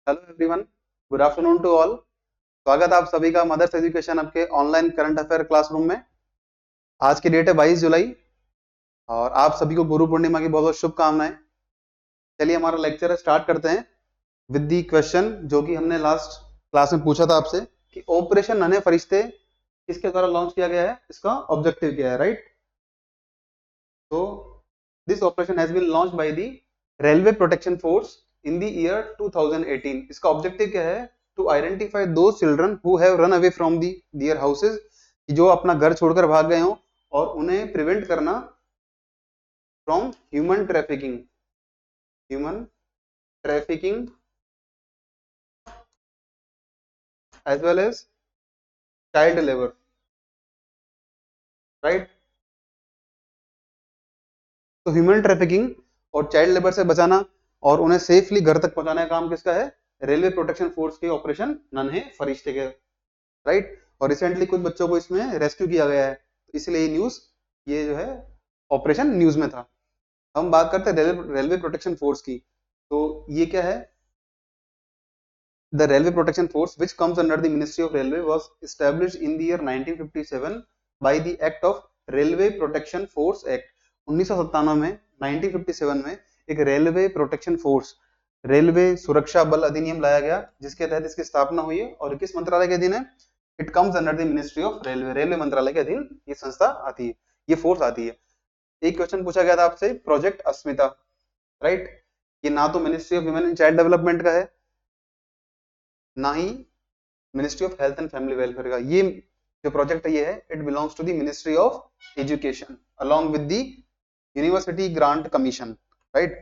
Hello everyone, good afternoon to all. स्वागत है आप सभी का मदर्स एजुकेशन आपके ऑनलाइन करंट अफेयर क्लासरूम में। आज की डेट है 22 जुलाई और आप सभी को गुरु पूर्णिमा की बहुत बहुत शुभकामनाएं। चलिए हमारा लेक्चर स्टार्ट करते हैं विद दी क्वेश्चन जो कि हमने लास्ट क्लास में पूछा था आपसे कि ऑपरेशन नन्हे फरिश्ते किसके द्वारा लॉन्च किया गया है, इसका ऑब्जेक्टिव क्या है, राइट। तो this operation has been launch by the railway protection force in the year 2018। इसका ऑब्जेक्टिव क्या है? टू आइडेंटिफाई दो children who have run away from the their houses, जो अपना घर छोड़कर भाग गए हों, और उन्हें प्रिवेंट करना from human trafficking as well as child labour, right. तो ह्यूमन ट्रैफिकिंग और चाइल्ड लेबर से बचाना और उन्हें सेफली घर तक पहुंचाने का काम किसका है? रेलवे प्रोटेक्शन फोर्स के ऑपरेशन नन्हे फरिश्ते के, राइट। और रिसेंटली कुछ बच्चों को इसमें रेस्क्यू किया गया है, तो इसलिए ये न्यूज, ये जो है ऑपरेशन न्यूज में था। हम बात करते हैं रेलवे प्रोटेक्शन फोर्स की। तो ये क्या है? The railway protection force which comes under the ministry of railway was established in the year 1957 by the act of railway protection force act. 1997 में, 1957 में एक रेलवे प्रोटेक्शन फोर्स, रेलवे सुरक्षा बल अधिनियम लाया गया, जिसके तहत इसकी स्थापना हुई है। और किस मंत्रालय के अधीन है? It comes under the ministry of railway, railway मंत्रालय के अधीन ये संस्था आती है, ये फोर्स आती है। एक क्वेश्चन पूछा गया था आपसे, प्रोजेक्ट अस्मिता, राइट। ये ना तो ministry of women and child development का है, ना ही ministry of health and family welfare का। ये जो प्रोजेक्ट है, ये है, it belongs to the ministry of education along with the university grant commission, right.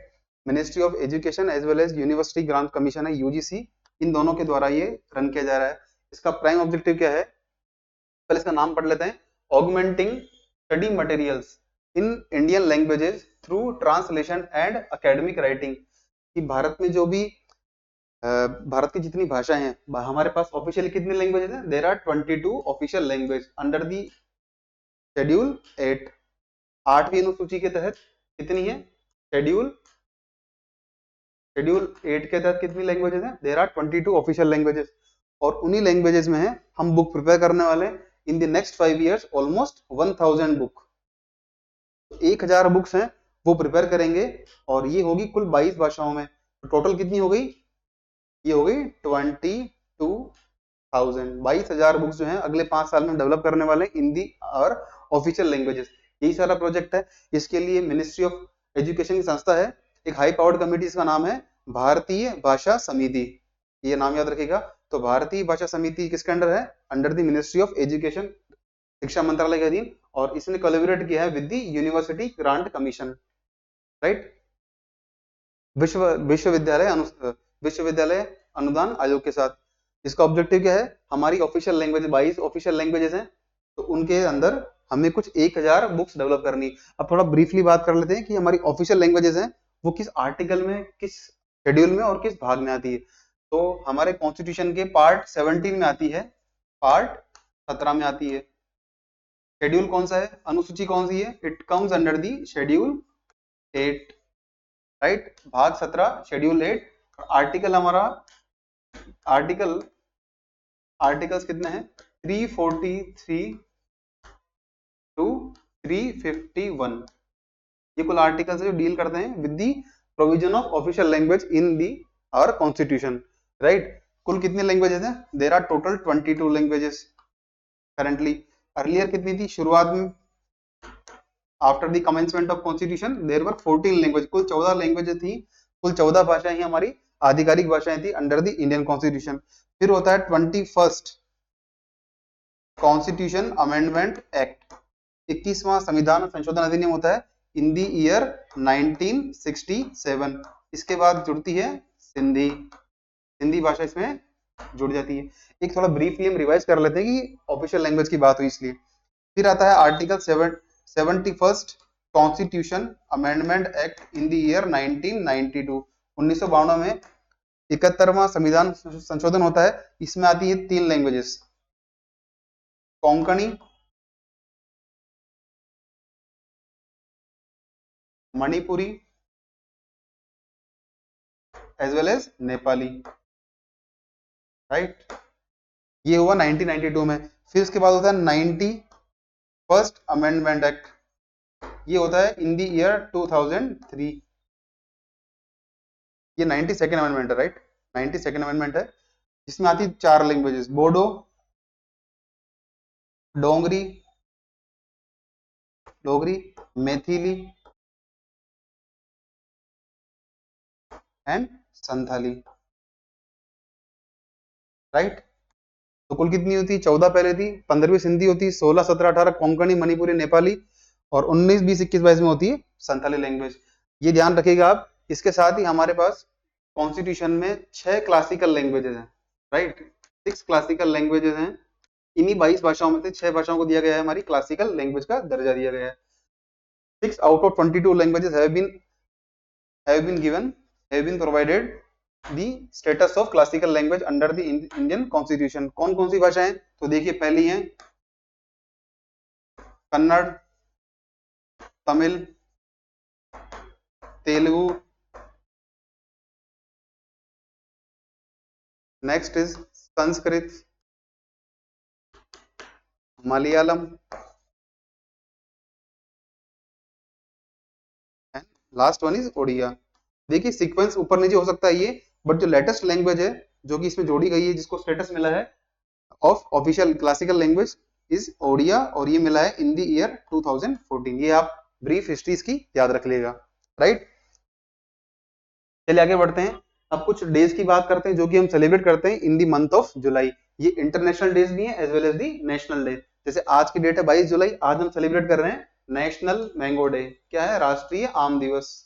Ministry of education as well as university grant commission है, यूजीसी, इन दोनों के द्वारा ये रन किया जा रहा है। इसका प्राइम ऑब्जेक्टिव क्या है? पहले इसका नाम पढ़ लेते हैं। Augmenting study materials in Indian languages through translation and academic writing. कि भारत में जो भी भारत की जितनी भाषाएं हैं, हमारे पास ऑफिशियली कितनी लैंग्वेजेस हैं? There are 22 official language under the schedule 8। आठवीं अनुसूची के तहत कितनी है? शेड्यूल शेड्यूल 8 के तहत कितनी लैंग्वेजेस हैं? There are 22 official languages. और उन्हीं लैंग्वेजेस में है हम बुक प्रिपेयर करने वाले हैं। In the next 5 years almost 1000 book, 1000 books हैं, वो प्रिपेयर करेंगे। और ये होगी कुल 22 भाषाओं में। तो टोटल कितनी हो गई? ये हो गई 22,000 बुक्स जो हैं अगले 5 साल में डेवलप करने वाले हैं इन दी और ऑफिशियल लैंग्वेजेस। यही सारा प्रोजेक्ट है। इसके लिए मिनिस्ट्री ऑफ एजुकेशन की संस्था है, एक हाई पावर्ड कमेटी, इसका नाम है भारतीय भाषा समिति। ये नाम याद रखिएगा। तो भारतीय भाषा समिति किसके अंडर है? Under the ministry of education, शिक्षा मंत्रालय के अधीन। और इसने कोलैबोरेट किया है with the university grant commission, right. विश्व विश्वविद्यालय अनुदान आयोग के साथ। इसका ऑब्जेक्टिव क्या है? हमारी ऑफिशियल लैंग्वेज 22 ऑफिशियल लैंग्वेजेस हैं, तो उनके अंदर हमें कुछ 1000 बुक्स डेवलप करनी। अब थोड़ा ब्रीफली बात कर लेते हैं कि हमारी ऑफिशियल लैंग्वेजेस हैं वो किस आर्टिकल में, किस शेड्यूल में और किस भाग में आती है। तो हमारे कॉन्स्टिट्यूशन के पार्ट 17 में आती है, पार्ट 17 में आती है। शेड्यूल कौन सा है? अनुसूची कौन सी है? It comes under the schedule 8, right. भाग 17 शेड्यूल 8। आर्टिकल हमारा, आर्टिकल आर्टिकल्स कितने हैं? 343 टू 351। ये कुल आर्टिकल्स जो डील करते हैं with the provision of official language in the our constitution, right. कुल कितनी लैंग्वेजेस हैं? There are total 22 languages currently. Earlier कितनी थी शुरुआत में? After the commencement of constitution there were 14 language, कुल 14 लैंग्वेजेस थी। कुल 14 भाषाएं ही हमारी आधिकारिक भाषाएं थी अंडर द इंडियन कॉन्स्टिट्यूशन। फिर होता है 21st कॉन्स्टिट्यूशन अमेंडमेंट एक्ट, 21वां संविधान संशोधन अधिनियम होता है इन दी ईयर 1967। इसके बाद जुड़ती है सिंधी, हिंदी भाषा इसमें जुड़ जाती है। एक थोड़ा ब्रीफली हम रिवाइज कर लेते हैं कि ऑफिशियल लैंग्वेज की बात हुई इसलिए। फिर आता है article 71st constitution amendment act in the year 1992। 1992 में 71वां संविधान संशोधन होता है। इसमें आती है 3 languages, Konkani, Manipuri as well as Nepali. Right. ये हुआ 1992 में। फिर उसके बाद होता है 91st अमेंडमेंट एक्ट, ये होता है इन द ईयर 2003। ये 92nd अमेंडमेंट है, राइट, 92nd अमेंडमेंट है, जिसमें आती 4 languages, Bodo, Dongri, Dogri, Maithili and Santhali, right. तो कुल कितनी होती? 14 पहले थी, 15वीं सिंधी होती, 16, 17, 18 कोंकणी, मणिपुरी, नेपाली, और 19, 20, 21, 22 में होती है संथाली लैंग्वेज। ये ध्यान रखिएगा आप। इसके साथ ही हमारे पास कॉन्स्टिट्यूशन में 6 क्लासिकल लैंग्वेजेस हैं, राइट, 6 क्लासिकल लैंग्वेजेस हैं। इन्हीं 22 भाषाओं में से 6 भाषाओं को दिया गया है हमारी क्लासिकल लैंग्वेज का दर्जा दिया गया है। 6 out of 22 languages have been provided the status of classical language under the Indian Constitution। कौन कौन सी भाषाएं? तो देखिए, पहली है Kannada, Tamil, Telugu, next is Sanskrit, Malayalam, and last one is Odia. देखिए, सीक्वेंस ऊपर नीचे हो सकता है ये, बट जो लेटेस्ट लैंग्वेज है जो कि इसमें जोड़ी गई है, जिसको स्टेटस मिला है of official classical language, is Odia, और ये मिला है इन द ईयर 2014। ये आप ब्रीफ हिस्ट्रीज की याद रख लेगा, राइट। चलिए आगे बढ़ते हैं। अब कुछ डेज की बात करते हैं जो कि हम सेलिब्रेट करते हैं in the month of July. ये इंटरनेशनल डेज भी है as well as the national day. जैसे आज की डेट है 22 जुलाई, आज हम सेलिब्रेट कर रहे हैं नेशनल मैंगो डे। क्या है? राष्ट्रीय आम दिवस,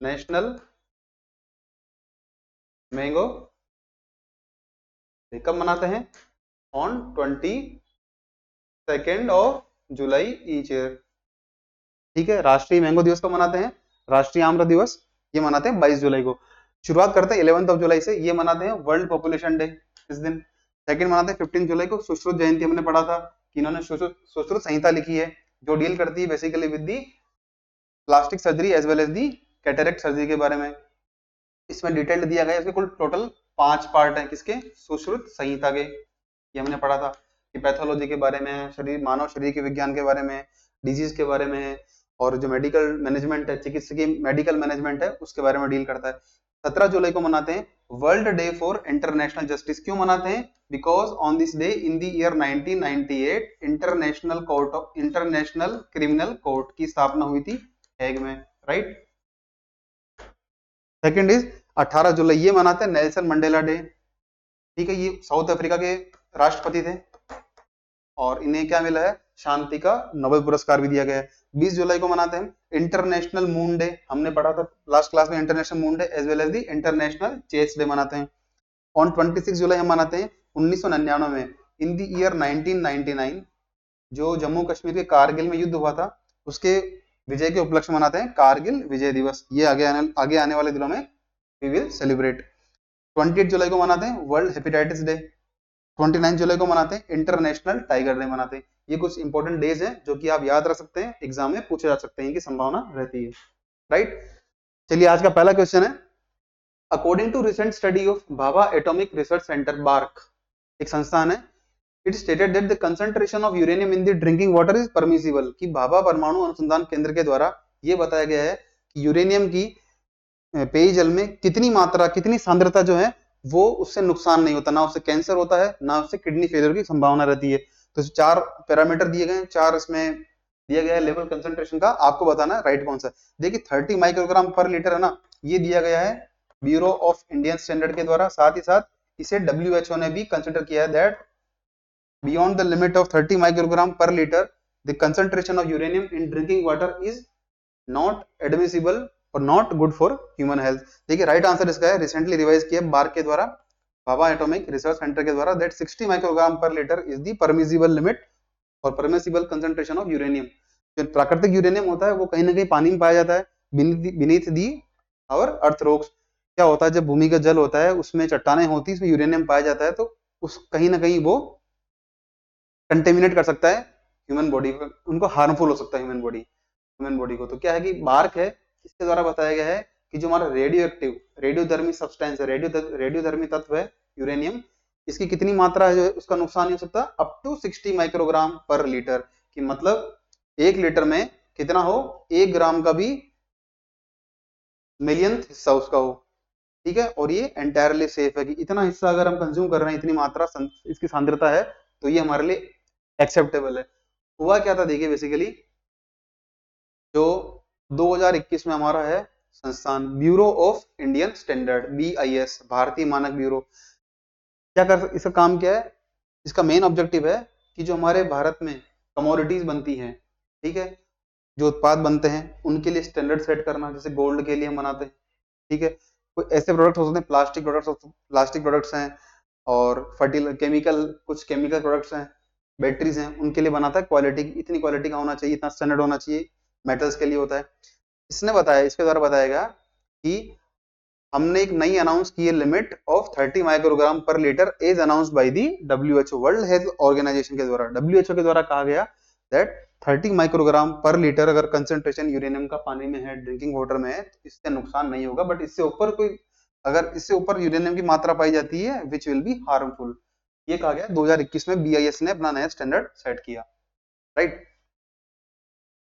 नेशनल मैंगो डे। कब मनाते हैं? On 22nd of July each year. ठीक है, राष्ट्रीय मैंगो दिवस कब मनाते हैं? राष्ट्रीय आम्र दिवस, ये मनाते हैं 22 जुलाई को। शुरुआत करते हैं 11 जुलाई से, ये मनाते हैं वर्ल्ड पॉपुलेशन डे इस दिन। सेकंड मनाते हैं 15 जुलाई को सुश्रुत जयंती। हमने पढ़ा था कि इन्होंने सुश्रुत संहिता लिखी है जो डील करती है basically with the plastic surgery as well as the cataract surgery के बारे में। इसमें डिटेल दिया गया है। इसके कुल टोटल 5 पार्ट हैं, किसके? सुश्रुत संहिता के। ये हमने पढ़ा था कि पैथोलॉजी के बारे में, शरीर, मानव शरीर के विज्ञान के बारे में, डिजीज के बारे में, और जो मेडिकल मैनेजमेंट है, चिकित्सकीय मेडिकल मैनेजमेंट है, उसके बारे में डील करता है। 17 जुलाई को मनाते हैं world day for international justice. क्यों मनाते हैं? Because on this day in the year 1998 international criminal court की स्थापना हुई थी हेग में, राइट। सेकंड इज 18 जुलाई, ये मनाते हैं नेल्सन मंडेला डे। ठीक है, ये साउथ अफ्रीका के राष्ट्रपति थे और इन्हें क्या मिला है? शांति का नोबेल पुरस्कार भी दिया गया है। 20 जुलाई को मनाते हैं इंटरनेशनल मून डे। हमने पढ़ा था लास्ट क्लास में international moon day as well as the international chess day मनाते हैं। ऑन 26 जुलाई हम मनाते हैं 1999 में, इन द ईयर 1999, जो जम्मू कश्मीर के कारगिल में युद्ध हुआ था, उसके विजय के उपलक्ष्य मनाते हैं कारगिल विजय दिवस। ये आगे आने वाले दिनों में वी विल सेलिब्रेट। 28 जुलाई को मनाते हैं वर्ल्ड हेपेटाइटिस डे। 29 जुलाई को मनाते हैं इंटरनेशनल टाइगर डे मनाते हैं। ये कुछ इंपॉर्टेंट डेज हैं जो कि आप याद रख सकते हैं, एग्जाम में पूछे जा सकते हैं की संभावना रहती है, राइट। चलिए आज का पहला क्वेश्चन है, according to recent study of Bhabha atomic research centre, BARC एक संस्थान है, it stated that the concentration of uranium in the drinking water is permissible. कि भाभा परमाणु अनुसंधान केंद्र के द्वारा ये बताया गया है कि यूरेनियम की पेयजल में कितनी मात्रा, कितनी सांद्रता जो है वो उससे नुकसान नहीं होता, ना उससे कैंसर होता है, ना उससे किडनी फेलियर की संभावना रहती है। तो 4 पैरामीटर दिए गए हैं, 4 इसमें दिया गया है लेवल कंसंट्रेशन का, आपको बताना है राइट कौन सा। देखिए 30 माइक्रोग्राम पर लीटर है ना, ये दिया गया है ब्यूरो ऑफ इंडियन स्टैंडर्ड के द्वारा। साथ ही साथ इसे WHO ने भी कंसिडर किया है that beyond the limit of 30 microgram per litre the concentration of uranium in drinking water is not admissible और not good for human health. देखिए राइट आंसर इसका है, रिसेंटली रिवाइज किया बार्क के द्वारा, भाभा एटॉमिक रिसर्च सेंटर के द्वारा, that 60 microgram per litre is the permissible limit और परमिसिबल कंसंट्रेशन ऑफ यूरेनियम। जो प्राकृतिक यूरेनियम होता है वो कहीं ना कहीं पानी में पाया जाता है, बीनीथ दी और अर्थ रॉक्स। क्या होता है, जब भूमि का जल होता है उसमें चट्टानें होती है, इसमें यूरेनियम पाया जाता है, तो उस कहीं ना कहीं वो कंटेमिनेट कर सकता है ह्यूमन बॉडी को, उनको हार्मफुल हो सकता है ह्यूमन बॉडी को। तो क्या है कि बार्क है, इसके द्वारा बताया गया है कि जो हमारा रेडियोधर्मी सब्सटेंस है, रेडियोधर्मी तत्व है, यूरेनियम, इसकी कितनी मात्रा है जो है उसका नुकसान नहीं हो सकता, up to 60 microgram per litre, कि मतलब 1 लीटर में कितना हो, 1 ग्राम का भी मिलियंथ हिस्सा उसका हो, ठीक है। और ये एंटायरली सेफ है कि इतना हिस्सा अगर हम कंज्यूम कर रहे हैं, इतनी मात्रा इसकी सांद्रता है, तो ये हमारे लिए एक्सेप्टेबल है। हुआ क्या था देखिए, बेसिकली जो 2021 में हमारा है संस्थान bureau of Indian standard, BIS, भारतीय मानक ब्यूरो, क्या कर इसका काम क्या है, इसका मेन ऑब्जेक्टिव है कि जो हमारे भारत में कमोडिटीज बनती हैं, ठीक है, जो उत्पाद बनते हैं उनके लिए स्टैंडर्ड सेट करना, जैसे गोल्ड के लिए हम बनाते हैं, ठीक है। कोई ऐसे प्रोडक्ट हो सकते हैं, प्लास्टिक प्रोडक्ट्स हैं, और फर्टिलाइजर केमिकल, कुछ केमिकल प्रोडक्ट्स हैं, बैटरीज हैं, उनके लिए बनाता है क्वालिटी, इतनी क्वालिटी का होना चाहिए, इतना स्टैंडर्ड होना चाहिए। मेटल्स के लिए होता है। इसने बताया, इसके द्वारा बताएगा कि हमने एक नई अनाउंस की है limit of 30 microgram per litre as announced by the WHO, world health organisation के द्वारा, WHO के द्वारा कहा गया दैट 30 माइक्रोग्राम पर लीटर अगर कंसेंट्रेशन यूरेनियम का पानी में है, ड्रिंकिंग वाटर में है, तो इससे नुकसान नहीं होगा, बट इससे ऊपर कोई, अगर इससे ऊपर यूरेनियम की मात्रा पाई जाती है विच विल बी हार्मफुल, ये कहा गया 2021 में BIS ने अपना नया स्टैंडर्ड सेट किया, राइट।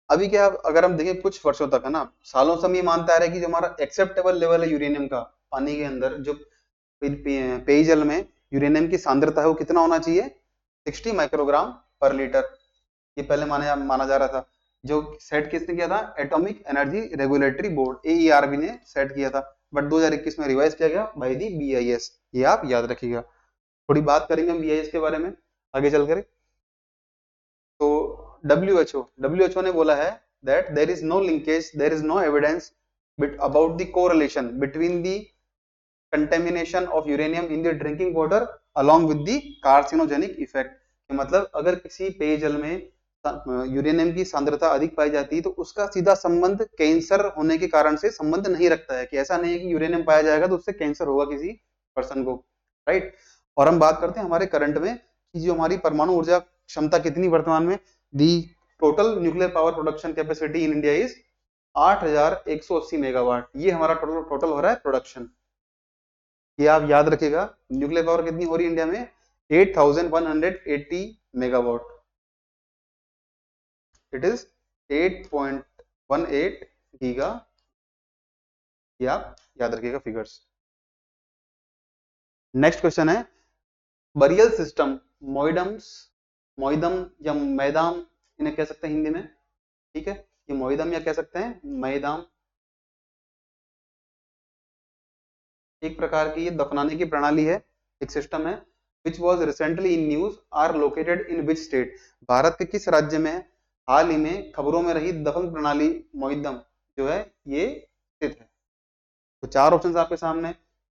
अभी क्या, अगर हम देखें कुछ वर्षों तक है ना, सालों से हम ये मानते आ रहे हैं कि जो हमारा एक्सेप्टेबल लेवल है यूरेनियम का पानी के अंदर, जो पेयजल में यूरेनियम की सांद्रता है वो कितना होना चाहिए, 60 माइक्रोग्राम पर लीटर, ये पहले माना जा रहा था। जो सेट किसने किया था, atomic energy regulatory board, AERB ने सेट किया था, बट 2021 में रिवाइज किया गया बाय दी BIS, ये आप याद रखिएगा। थोड़ी बात करेंगे हम BIS के बारे में आगे चलकर। तो WHO ने बोला है that there is no linkage, there is no evidence about the correlation between the contamination of uranium in the drinking water along with the carcinogenic effect, मतलब अगर किसी पेयजल में यूरेनियम की सांद्रता अधिक पाई जाती है तो उसका सीधा संबंध कैंसर होने के कारण से संबंध नहीं रखता है, कि ऐसा नहीं है कि यूरेनियम पाया जाएगा तो उससे कैंसर होगा किसी पर्सन को, राइट। और हम बात करते हैं हमारे करंट में कि जो हमारी परमाणु ऊर्जा क्षमता कितनी वर्तमान में, दी total nuclear power production capacity in India is 8180 megawatt, ये हमारा टोटल हो रहा है प्रोडक्शन, ये आप याद रखिएगा। न्यूक्लियर पावर कितनी हो रही है इंडिया में, 8180 मेगावाट, इट इज 8.18 गीगा, ये आप याद रखिएगा फिगर्स। नेक्स्ट क्वेश्चन है बरियल सिस्टम, मोइदम या मैदाम, इन्हें कह सकते हैं हिंदी में, ठीक है, ये मोइदम या कह सकते हैं मैदाम, एक प्रकार की ये दफनाने की प्रणाली है, एक सिस्टम है, which was recently in news, are located in which state, Bharat के किस राज्य में हाल ही में खबरों में रही दफन प्रणाली मोइदम जो है ये स्थित है। तो 4 ऑप्शन आपके सामने,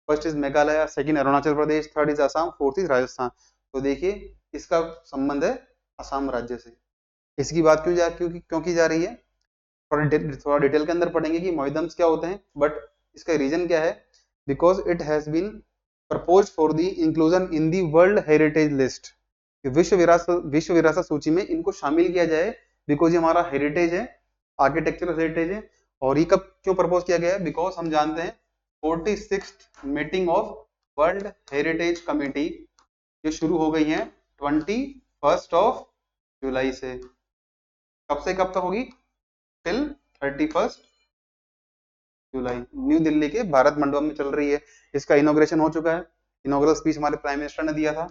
first is Meghalaya, second Arunachal Pradesh, third is Assam, fourth is Rajasthan. तो देखिए इसका संबंध है असम राज्य से। इसकी बात क्यों की जा रही है, थोड़ा डिटेल के अंदर पढ़ेंगे कि मोइदम्स क्या होते हैं, बट इसका रीजन क्या है, because it has been propose for the inclusion in the world heritage list, विश्व विरासत सूची में इनको शामिल किया जाए, बिकॉज ये हमारा हेरिटेज है, आर्किटेक्चरल हेरिटेज है। और ये कब क्यों प्रपोज किया गया है, बिकॉज हम जानते हैं 46th meeting of world heritage committee ये शुरू हो गई है 21 जुलाई से, कब से कब तक होगी, टिल 31 जुलाई, न्यू दिल्ली के भारत मंडपम में चल रही है। इसका इनॉग्रेशन हो चुका है, इनॉग्रल स्पीच हमारे प्राइम मिनिस्टर ने दिया था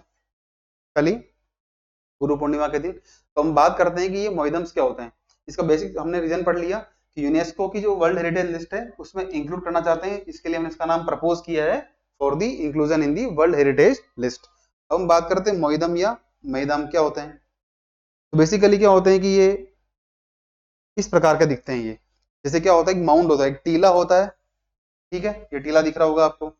कल ही, गुरु पूर्णिमा के दिन। तो हम बात करते हैं कि ये मोइदम्स क्या होते हैं। इसका बेसिक हमने रीजन पढ़ लिया कि यूनेस्को की जो वर्ल्ड हेरिटेज लिस्ट है उसमें इंक्लूड करना चाहते हैं, इसके लिए हमने इसका नाम प्रपोज किया है for the inclusion in the world heritage list. अब हम बात करते हैं मोइदम या मैदाम क्या होते हैं। तो बेसिकली क्या होते हैं कि ये इस प्रकार के दिखते हैं, ये जैसे क्या होता है, एक माउंड होता है, एक टीला होता है, ठीक है, ये टीला दिख रहा होगा आपको,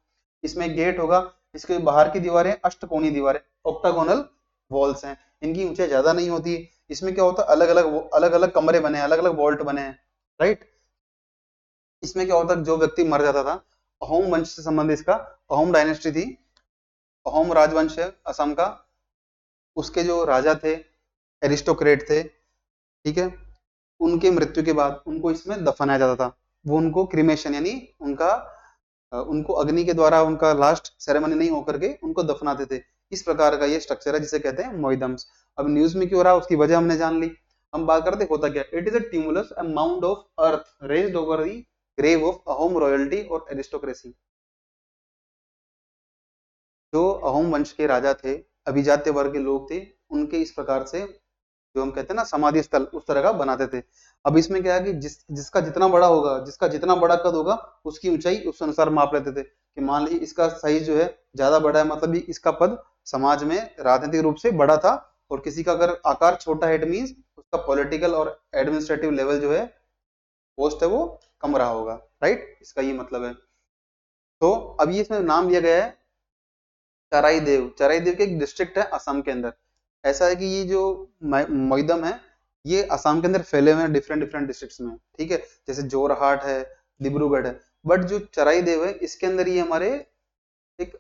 इसमें एक गेट होगा, इसके बाहर की दीवारें अष्टकोणीय दीवारें, ऑक्टागोनल वॉल्स हैं, इनकी ऊंचाई ज्यादा नहीं होती। इसमें क्या होता है, अलग अलग कमरे बने हैं, अलग अलग वॉल्ट बने हैं, राइट। इसमें क्या होता है, जो व्यक्ति मर जाता था, अहोम वंश से संबंधित, इसका अहोम डायनेस्टी थी, अहोम राजवंश है असम का, उसके जो राजा थे, एरिस्टोक्रेट थे, ठीक है, उनके मृत्यु के बाद उनको इसमें दफनाया जाता था, वो उनको क्रिमेशन यानी उनका उनको अग्नि के द्वारा उनका लास्ट सेरेमनी नहीं होकर के उनको दफनाते थे। इस प्रकार का ये स्ट्रक्चर है जिसे कहते हैं मोइदम्स। अब न्यूज में क्यों हो रहा है उसकी वजह हमने जान ली। हम बात करते होता क्या, it is a tumulus, a mound of earth raised over the grave of Ahom royalty और एरिस्टोक्रेसी। जो अहोम वंश के राजा थे, अभिजात्य वर्ग के लोग थे, उनके इस प्रकार से जो हम कहते हैं ना समाधि स्थल, उस तरह का बनाते थे। अब इसमें क्या है कि जिसका जितना बड़ा होगा, जिसका जितना बड़ा कद होगा, उसकी ऊंचाई उस अनुसार माप लेते थे। कि मान लीजिए इसका साइज जो है ज्यादा बड़ा है, मतलब इसका पद समाज में राजनीतिक रूप से बड़ा था, और किसी का अगर आकार छोटा है, इट मीन्स उसका पॉलिटिकल और एडमिनिस्ट्रेटिव लेवल जो है, पोस्ट है, वो कम रहा होगा। राइट, इसका ये मतलब है। तो अब ये इसमें नाम लिया गया है चराई देव के एक डिस्ट्रिक्ट है असम के अंदर। ऐसा है कि ये जो मोइदम है, ये असम के अंदर फैले हुए हैं डिफरेंट डिफरेंट डिस्ट्रिक्ट्स में, ठीक है। जैसे जोरहाट है, डिब्रूगढ़ है, बट जो चराई देव है इसके अंदर ये हमारे एक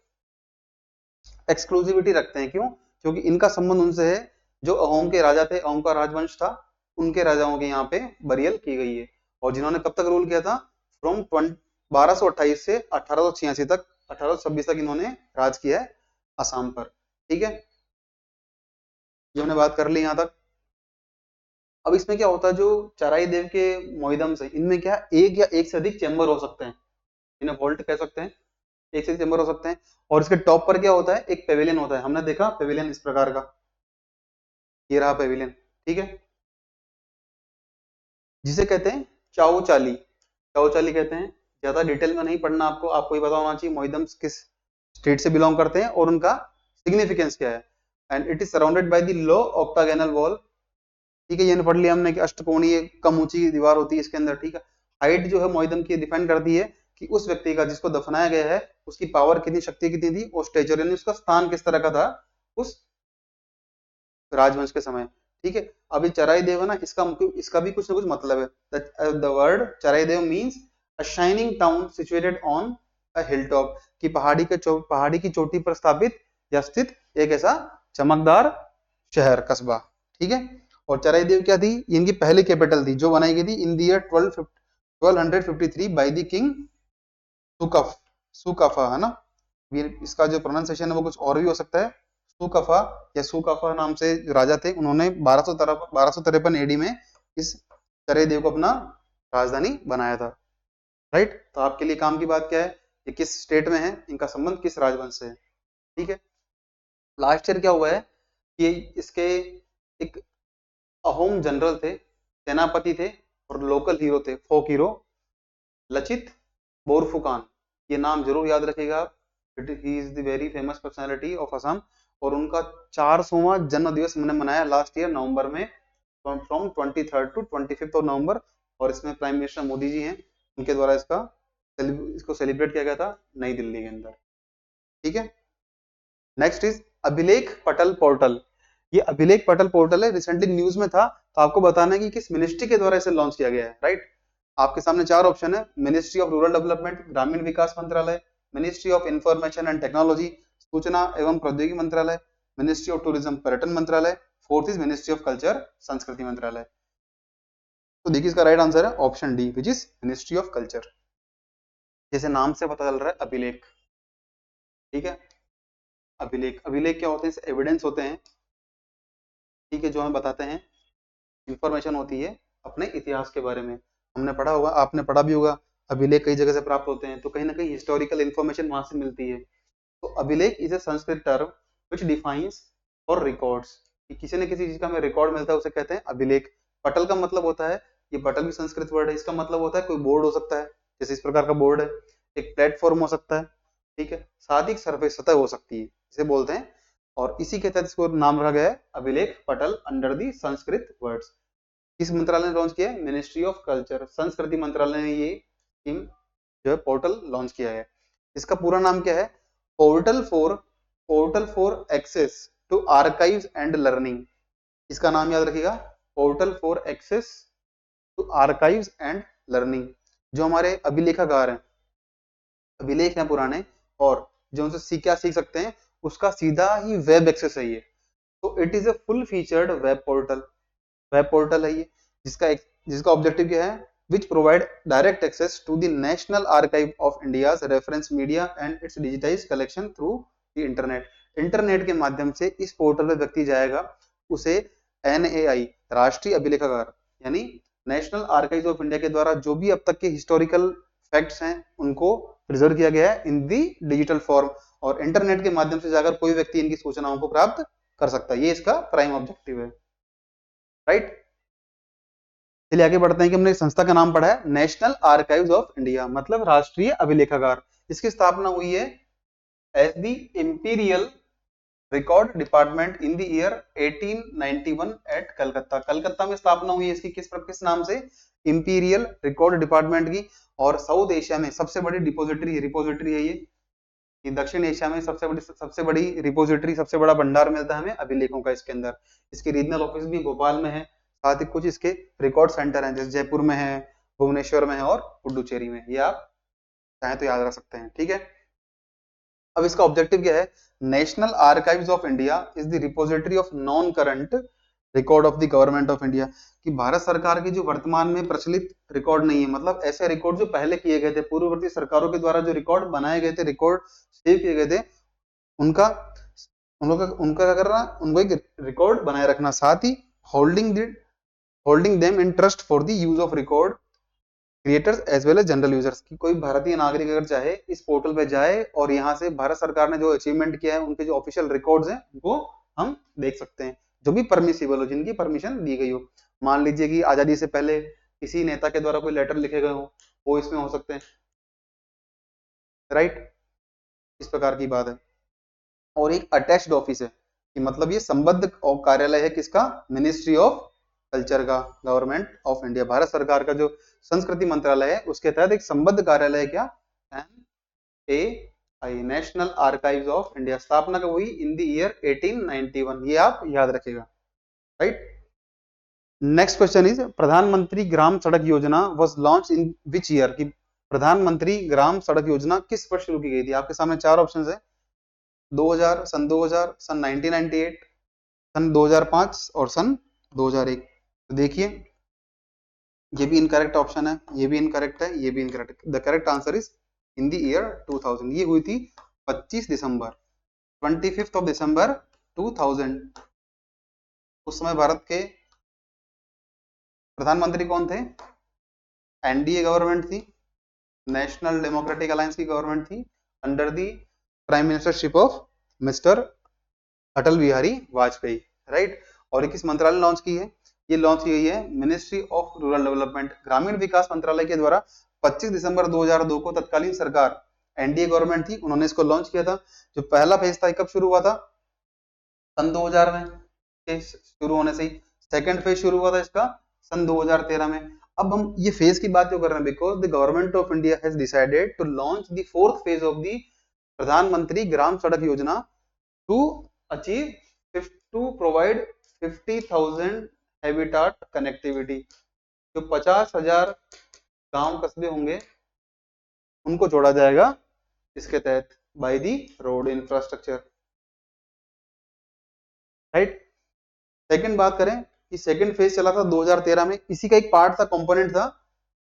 एक्सक्लूसिविटी रखते हैं। क्यों? क्योंकि इनका संबंध उनसे है जो अहोम के राजा थे, अहोम का राजवंश था, उनके राजाओं के यहाँ पे बरियल की गई है। और जिन्होंने कब तक रूल किया था, फ्रॉम 1228 से 1886 तक, 1826 तक इन्होंने राज किया है असम पर। ठीक है, ये हमने बात कर ली यहाँ तक। अब इसमें क्या होता है, जो चराई देव के मोइदम से, इनमें क्या एक या एक से अधिक चैम्बर हो सकते हैं, इन्हें वॉल्ट कह सकते हैं, एक से अधिक चैम्बर हो सकते हैं। और इसके टॉप पर क्या होता है, एक पेविलियन होता है। हमने देखा पेविलियन इस प्रकार का, ये रहा पेविलियन, ठीक है, जिसे कहते हैं चाओचाली। चाओचाली कहते हैं। ज्यादा डिटेल में नहीं पढ़ना आपको, आपको ये पता होना चाहिए मोइदम्स किस स्टेट से बिलोंग करते हैं और उनका सिग्निफिकेंस क्या है। And it is surrounded by the low octagonal wall. ठीक है, ये पढ़ लिया हमने कि अष्टकोणीय कम ऊंची दीवार होती है इसके अंदर। ठीक है, हाइट जो है मोइदम की डिफाइन करती है कि उस व्यक्ति का जिसको दफनाया गया है उसकी पावर कितनी, शक्ति कितनी थी, और स्टेचर यानी उसका स्थान किस तरह का था उस राजवंश के समय। ठीक है, अभी चराई देव है ना, इसका भी कुछ ना कुछ मतलब है। The word Charaideo means a shining town situated on a hill top, कि पहाड़ी की चोटी पर स्थापित या स्थित एक ऐसा चमकदार शहर, कस्बा। ठीक है, और चराई देव क्या थी, इनकी पहली कैपिटल थी जो बनाई गई थी in the year 1253 by the king Sukapha, Sukapha है ना। इसका जो प्रोनाउंसिएशन है वो कुछ और भी हो सकता है, सुकफा या सुकफा नाम से जो राजा थे, उन्होंने 1253 एडी में इस चराई देव को अपना राजधानी बनाया था। राइट, तो आपके लिए काम की बात क्या है, ये किस स्टेट में है, इनका संबंध किस राजवंश से है। ठीक है, लास्ट ईयर क्या हुआ है कि इसके एक अहोम जनरल थे, सेनापति थे, और लोकल हीरो थे, फोक हीरो, लचित बोरफुकान। ये नाम जरूर याद रखिएगा, he is the very famous personality of Assam. और उनका 400वां जन्म दिवस हमने मनाया लास्ट ईयर नवंबर में, from 23rd to 25th of November. और इसमें प्राइम मिनिस्टर मोदी जी हैं, उनके द्वारा इसको सेलिब्रेट किया गया था नई दिल्ली के अंदर। ठीक है, नेक्स्ट इज अभिलेख पटल पोर्टल। ये अभिलेख पटल पोर्टल है, रिसेंटली न्यूज में था, तो आपको बताना है कि किस मिनिस्ट्री के द्वारा इसे लॉन्च किया गया है। राइट, आपके सामने चार ऑप्शन है, मिनिस्ट्री ऑफ रूरल डेवलपमेंट, ग्रामीण विकास मंत्रालय, ministry of information and technology, सूचना एवं प्रौद्योगिकी मंत्रालय, मिनिस्ट्री ऑफ टूरिज्म, पर्यटन मंत्रालय, fourth is ministry of culture, संस्कृति मंत्रालय। तो देखिए इसका राइट आंसर है option D, which is ministry of culture. जैसे नाम से पता चल रहा है, अभिलेख। ठीक है, अभिलेख, अभिलेख क्या होते हैं, एविडेंस होते हैं, ठीक है, जो हमें बताते हैं, इंफॉर्मेशन होती है अपने इतिहास के बारे में। हमने पढ़ा होगा, आपने पढ़ा भी होगा, अभिलेख कई जगह से प्राप्त होते हैं, तो कहीं ना कहीं हिस्टोरिकल इंफॉर्मेशन वहां से मिलती है। तो अभिलेख is a Sanskrit term which defines और रिकॉर्ड्स, कि किसी न किसी चीज का हमें रिकॉर्ड मिलता है उसे कहते हैं अभिलेख। पटल का मतलब होता है, ये पटल भी संस्कृत वर्ड है, इसका मतलब होता है कोई बोर्ड हो सकता है, जैसे इस प्रकार का बोर्ड है, एक प्लेटफॉर्म हो सकता है, ठीक है, साथ ही सरफेस, सतह हो सकती है, इसे बोलते हैं। और इसी के तहत इसको नाम रखा गया है अभिलेख पटल, अंडर दी संस्कृत वर्ड्स। किस मंत्रालय ने लॉन्च किया है, मिनिस्ट्री ऑफ कल्चर, संस्कृति मंत्रालय ने ये स्कीम जो है पोर्टल लॉन्च किया है। इसका पूरा नाम क्या है, portal for access to archives and learning. इसका नाम याद रखिएगा, portal for access to archives and learning. जो हमारे अभिलेखागार हैं, अभिलेख हैं पुराने, और जो उनसे क्या सीख सकते हैं, उसका सीधा ही वेब एक्सेस है ये। तो it is a full featured web portal, web portal है ये, जिसका ऑब्जेक्टिव क्या है, which provide direct access to the National Archive of India's reference media and its digitized collection through the internet. Internet के माध्यम से इस पोर्टल पर व्यक्ति जाएगा, उसे NAI राष्ट्रीय अभिलेखागार यानी नेशनल आर्काइव्स ऑफ इंडिया के द्वारा जो भी अब तक के हिस्टोरिकल फैक्ट्स हैं उनको प्रिजर्व किया गया है इन दी डिजिटल फॉर्म, और इंटरनेट के माध्यम से जाकर कोई व्यक्ति इनकी सूचनाओं को प्राप्त कर सकता है। ये इसका प्राइम ऑब्जेक्टिव है, राइट। चलिए आगे बढ़ते हैं कि हमने संस्था का नाम पढ़ा है नेशनल आर्काइव्स ऑफ इंडिया, मतलब राष्ट्रीय अभिलेखागार। इसकी स्थापना हुई है as the imperial record department in the year 1891 at Calcutta. Calcutta में स्थापना हुई है इसकी किस नाम से? इंपीरियल रिकॉर्ड डिपार्टमेंट की। और साउथ एशिया में सबसे बड़ी रिपोजिटरी है ये दक्षिण एशिया में सबसे बड़ी रिपोजिटरी, सबसे बड़ा भंडार मिलता है हमें अभिलेखों का इसके अंदर। इसके रीजनल ऑफिस भी भोपाल में है, साथ ही कुछ इसके रिकॉर्ड सेंटर हैं जैसे जयपुर में है, भुवनेश्वर में है और पुडुचेरी में। ये आप चाहे तो याद रख सकते हैं, ठीक है। अब इसका ऑब्जेक्टिव क्या है? National archives of India is the repository of non current record of the government of India, कि भारत सरकार की जो वर्तमान में प्रचलित रिकॉर्ड नहीं है, मतलब ऐसे रिकॉर्ड जो पहले किए गए थे, पूर्ववर्ती सरकारों के द्वारा जो रिकॉर्ड बनाए गए थे, रिकॉर्ड सेव किए गए थे, उनका क्या करना? उनको एक रिकॉर्ड बनाए रखना, साथ ही holding them in trust for the use of record creators as well as general users, की कोई भारतीय नागरिक अगर चाहे इस पोर्टल पे जाए और यहाँ से भारत सरकार ने जो अचीवमेंट किया है, उनके जो ऑफिशियल रिकॉर्ड्स हैं वो हम देख सकते हैं, जो भी परमिसिबल हो, जिनकी परमिशन दी गई हो। मान लीजिए कि आजादी से पहले किसी नेता के द्वारा कोई लेटर लिखे गए हो, वो इसमें हो सकते हैं, राइट। इस प्रकार की बात है। और एक अटैच्ड ऑफिस है, कि मतलब ये संबद्ध कार्यालय है किसका? मिनिस्ट्री ऑफ कल्चर का, गवर्नमेंट ऑफ इंडिया, भारत सरकार का जो संस्कृति मंत्रालय है उसके तहत एक संबद्ध कार्यालय है क्या? NAI national archives of India. स्थापना कब हुई? इन द ईयर 1891, ये आप याद रखेगा, राइट। नेक्स्ट क्वेश्चन इज प्रधानमंत्री ग्राम सड़क योजना was launch in which year, की प्रधानमंत्री ग्राम सड़क योजना किस वर्ष शुरू की गई थी? आपके सामने चार ऑप्शंस है, 2000, सन 2000, सन 1998, सन 2005 और सन 2001। तो देखिए ये भी इनकरेक्ट ऑप्शन है, ये भी इनकरेक्ट है, ये भी इनकरेक्ट है। The correct answer is in the year 2000। ये हुई थी 25 दिसंबर, 25 ऑफ दिसंबर 2000। उस समय भारत के प्रधानमंत्री कौन थे? NDA गवर्नमेंट थी, नेशनल डेमोक्रेटिक अलायंस की गवर्नमेंट थी, under the prime ministership of mister Atal Bihari Vajpayee, right. और किस मंत्रालय लॉन्च की है? ये लॉन्च की गई है मिनिस्ट्री ऑफ रूरल डेवलपमेंट, ग्रामीण विकास मंत्रालय के द्वारा 25 दिसंबर 2002 को तत्कालीन सरकार NDA गवर्नमेंट थी, उन्होंने इसको लॉन्च किया था। जो पहला फेज था कब शुरू हुआ था? सन 2000 में शुरू होने से ही। सेकंड फेज शुरू हुआ था इसका सन 2013 में। अब हम ये फेज की बात क्यों कर रहे हैं? Because the government of India has decided to launch the fourth phase of the Pradhan Mantri Gram Sadak Yojana to achieve to provide 50,000 habitat connectivity. जो 50,000 गांव कस्बे होंगे उनको जोड़ा जाएगा इसके तहत by the road infrastructure, right. Second बात करें कि सेकंड फेज चला था 2013 में, इसी का एक पार्ट था, कंपोनेंट था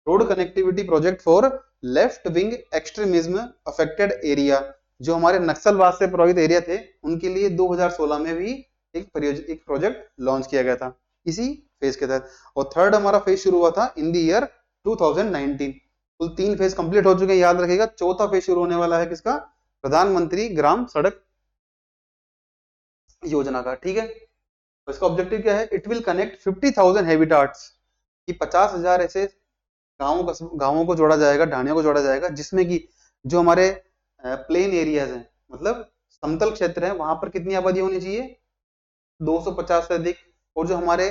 road connectivity project for left wing extremism affected area. जो हमारे नक्सलवाद से प्रभावित एरिया थे उनके लिए 2016 में भी एक प्रोजेक्ट लॉन्च किया गया था इसी फेज के तहत। और थर्ड हमारा फेज शुरू हुआ था इन द ईयर 2019। कुल 3 फेज कंप्लीट हो चुके हैं, याद रखिएगा। चौथा फेज शुरू होने वाला है किसका? प्रधानमंत्री ग्राम सड़क योजना का, ठीक है। तो इसका ऑब्जेक्टिव क्या है? इट विल कनेक्ट 50,000 हैबिटाट्स, कि 50,000 ऐसे गांवों को जोड़ा जाएगा, ढाणियों को जोड़ा जाएगा, जिसमें कि जो हमारे प्लेन एरियाज हैं, मतलब समतल क्षेत्र है, वहां पर कितनी आबादी होनी चाहिए? 250 से अधिक। और जो हमारे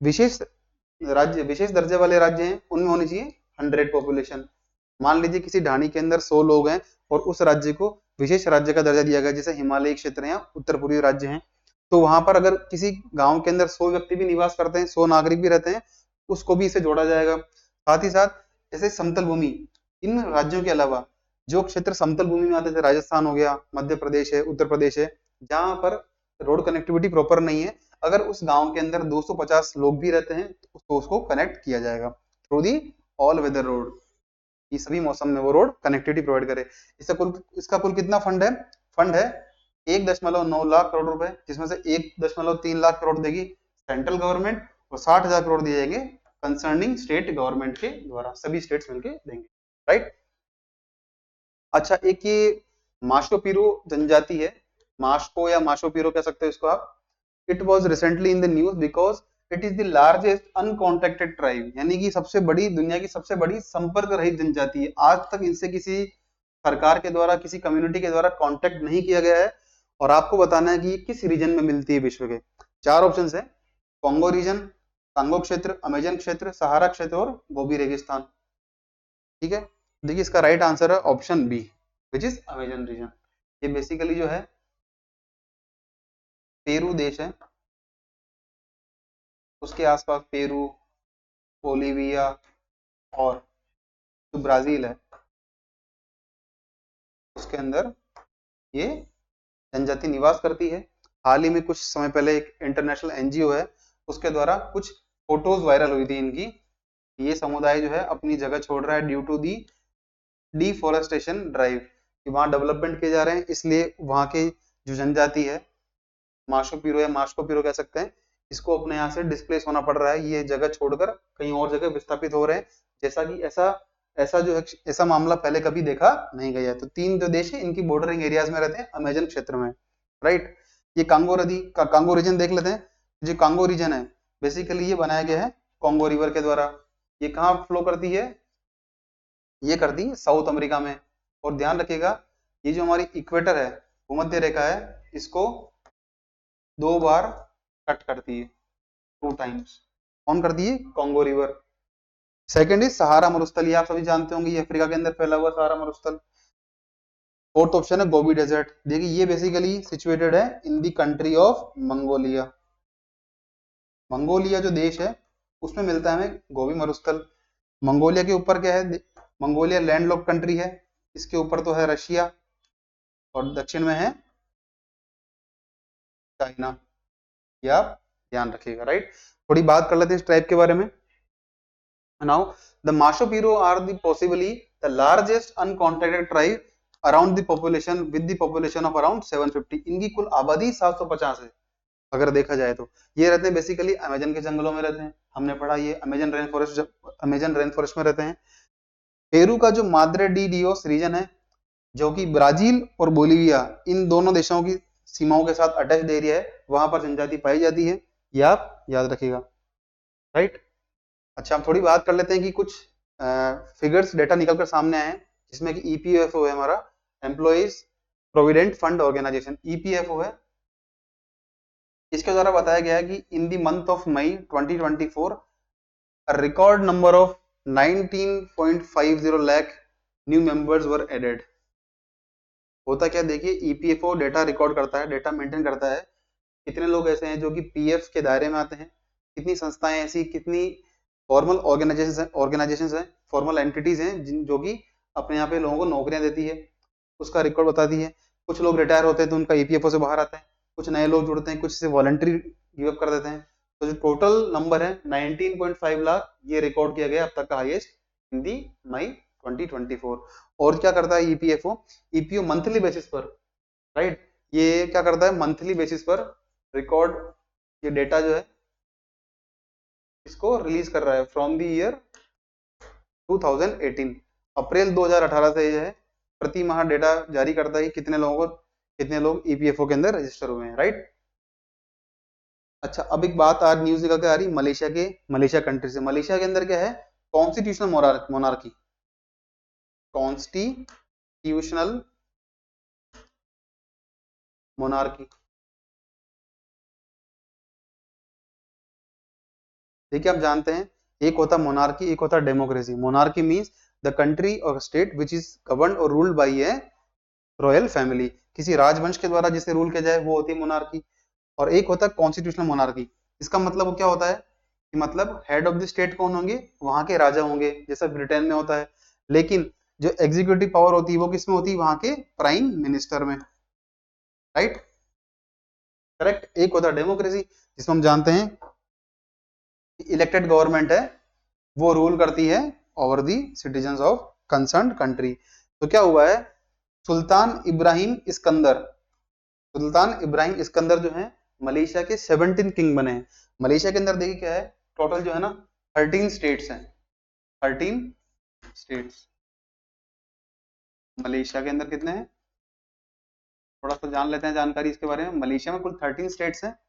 विशेष दर्जे वाले राज्य हैं उनमें होनी चाहिए 100 पॉपुलेशन। मान लीजिए किसी ढाणी के अंदर 100 लोग हैं और उस राज्य को विशेष राज्य का दर्जा दिया गया, जैसे हिमालयी क्षेत्र या उत्तर पूर्वी राज्य हैं, तो वहां पर अगर किसी गांव के अंदर 100 व्यक्ति भी निवास करते हैं, 100 नागरिक भी रहते हैं, उसको भी इसे जोड़ा जाएगा। साथ ही साथ जैसे समतल भूमि, इन राज्यों के अलावा जो क्षेत्र समतल भूमि में आते थे, राजस्थान हो गया, मध्य प्रदेश है, उत्तर प्रदेश है, जहां पर रोड कनेक्टिविटी प्रॉपर नहीं है, अगर उस गांव के अंदर 250 लोग भी रहते हैं तो उसको कनेक्ट किया जाएगा through the all weather road, ये सभी मौसम में वो रोड कनेक्टिविटी प्रोवाइड करे। इसका कुल कितना फंड है? फंड है 1.9 लाख करोड़ रुपए, जिसमें से 1.3 लाख करोड़ देगी सेंट्रल गवर्नमेंट और 60,000 करोड़ दिए जाएंगे कंसर्निंग स्टेट गवर्नमेंट के द्वारा, सभी स्टेट्स मिलके देंगे, राइट। अच्छा, एक ये माशोपिरो जनजाति है, माशको या माशोपिरो कह सकते हो इसको आप। It was recently in the news because it is the largest uncontacted tribe, यानी कि सबसे बड़ी, दुनिया की सबसे बड़ी संपर्क रहित जनजाति है। आज तक इनसे किसी सरकार के द्वारा, किसी कम्युनिटी के द्वारा कांटेक्ट नहीं किया गया है। और आपको बताना है कि ये किस रीजन में मिलती है विश्व के। 4 ऑप्शन है, कॉन्गो रीजन, कांगो क्षेत्र, अमेजन क्षेत्र, सहारा क्षेत्र और गोबी रेगिस्तान। ठीक है, देखिए इसका राइट आंसर है option B, which is Amazon region. ये बेसिकली जो है पेरू देश है, उसके आसपास पेरू, बोलीविया और जो ब्राजील है उसके अंदर ये जनजाति निवास करती है। हाल ही में कुछ समय पहले एक इंटरनेशनल एनजीओ है, उसके द्वारा कुछ फोटोज वायरल हुई थी इनकी। ये समुदाय जो है अपनी जगह छोड़ रहा है due to the deforestation drive, कि वहां डेवलपमेंट किए जा रहे हैं, इसलिए वहां के जो जनजाति है माशोपिरो या मास्कोपिरो कह सकते हैं, इसको अपने यहाँ से डिस्प्लेस होना पड़ रहा है, ये जगह छोड़कर कहीं और जगह विस्थापित हो रहे हैं। जैसा कि ऐसा ऐसा जो है, ऐसा मामला पहले कभी देखा नहीं गया है। तो 3 जो देश है इनकी बॉर्डरिंग एरियाज में रहते हैं, अमेजन क्षेत्र में, राइट। ये कांगो नदी का कांगो रीजन देख लेते हैं। जो कांगो रीजन है बेसिकली ये बनाया गया है कांगो रिवर के द्वारा। ये कहाँ फ्लो करती है? ये करती है साउथ अमेरिका में। और ध्यान रखिएगा, ये जो हमारी इक्वेटर है, भूमध्य रेखा है, इसको 2 बार कट करती है, 2 टाइम्स। कौन करती है? Congo river. सेकंड इज सहारा मरुस्थल, ये आप सभी जानते होंगे, ये अफ्रीका के अंदर फैला हुआ सहारा मरुस्थल। फोर्थ ऑप्शन है गोबी डेजर्ट। देखिए ये बेसिकली सिचुएटेड है in the country of Mongolia. Mongolia जो देश है उसमें मिलता है हमें गोबी मरुस्थल। मंगोलिया के ऊपर क्या है? मंगोलिया लैंडलॉक्ड कंट्री है, इसके ऊपर तो है रशिया और दक्षिण में है चाइना। ये आप ध्यान रखिएगा, राइट। थोड़ी बात कर लेते हैं इस ट्राइब के बारे में। Now the Mashco Piro are the possibly the largest uncontracted tribe around the population with the population of around 750। इनकी कुल आबादी 750 है अगर देखा जाए तो। ये रहते हैं बेसिकली अमेजन के जंगलों में रहते हैं, हमने पढ़ा ये अमेजन रेन फॉरेस्ट में रहते हैं। पेरू का जो माद्रे डी डियोस रीजन है, जो कि ब्राजील और बोलीविया इन दोनों देशों की सीमाओं के साथ अटैच्ड एरिया है, वहां पर जनजाति पाई जाती है, ये आप याद रखिएगा, राइट। अच्छा, हम थोड़ी बात कर लेते हैं कि कुछ फिगर्स डेटा निकल कर सामने आए हैं, जिसमें कि ईपीएफओ है हमारा, employees provident fund organisation, EPFO है। इसके द्वारा बताया गया है कि in the month of May 2024 a record number of 19.50 lakh new members were added। होता क्या, देखिए ईपीएफओ डेटा रिकॉर्ड करता है, डेटा मेंटेन करता है, कितने लोग ऐसे हैं जो कि पीएफ के दायरे में आते हैं, कितनी संस्थाएं ऐसी, कितनी फॉर्मल ऑर्गेनाइजेशंस हैं, फॉर्मल एंटिटीज हैं जो कि अपने यहाँ पे लोगों को नौकरियां देती है, उसका रिकॉर्ड बताती है। कुछ लोग रिटायर होते हैं तो उनका ईपीएफओ से बाहर आता है, कुछ नए लोग जुड़ते हैं, कुछ से वॉलंटरी गिव अप कर देते हैं। तो जो टोटल नंबर है 19.5 लाख, ये रिकॉर्ड किया गया अब तक का हाईएस्ट इन दी मई 2024। और क्या करता है ईपीएफओ? ईपीओ मंथली बेसिस पर, राइट, ये क्या करता है मंथली बेसिस पर रिकॉर्ड, ये डेटा जो है इसको रिलीज कर रहा है फ्रॉम द ईयर 2018। अप्रैल 2018 से ये है प्रति माह डेटा जारी करता है कि कितने लोग ईपीएफओ के अंदर रजिस्टर हुए हैं, राइट। अच्छा, अब एक बात आज न्यूज निकल के आ रही मलेशिया कंट्री से। मलेशिया के अंदर क्या है? Constitutional monarchy, constitutional monarchy. देखिए आप जानते हैं, एक होता मोनार्की, एक होता democracy. Monarchy means the country और स्टेट विच इज गवर्न्ड और ruled by A royal family, किसी राजवंश के द्वारा जिसे रूल किया जाए वो होती है मोनार्की। और एक होता है कॉन्स्टिट्यूशनल मोनार्की। इसका मतलब क्या होता है कि मतलब हेड ऑफ द स्टेट कौन होंगे? वहां के राजा होंगे, जैसा ब्रिटेन में होता है। लेकिन जो एग्जीक्यूटिव पावर होती है वो किसमें होती है? वहां के प्राइम मिनिस्टर में, राइट, करेक्ट। एक होता है डेमोक्रेसी, जिसमें हम जानते हैं इलेक्टेड गवर्नमेंट है, वो रूल करती है over the citizens of concerned country. तो क्या हुआ है, सुल्तान इब्राहिम इस्कंदर जो है मलेशिया के 17 किंग बने हैं। मलेशिया के अंदर देखिए क्या है, टोटल जो है ना 13 स्टेट्स हैं, 13 स्टेट्स। मलेशिया के अंदर कितने हैं, थोड़ा सा जान लेते हैं जानकारी इसके बारे में। मलेशिया में कुल 13 स्टेट्स हैं,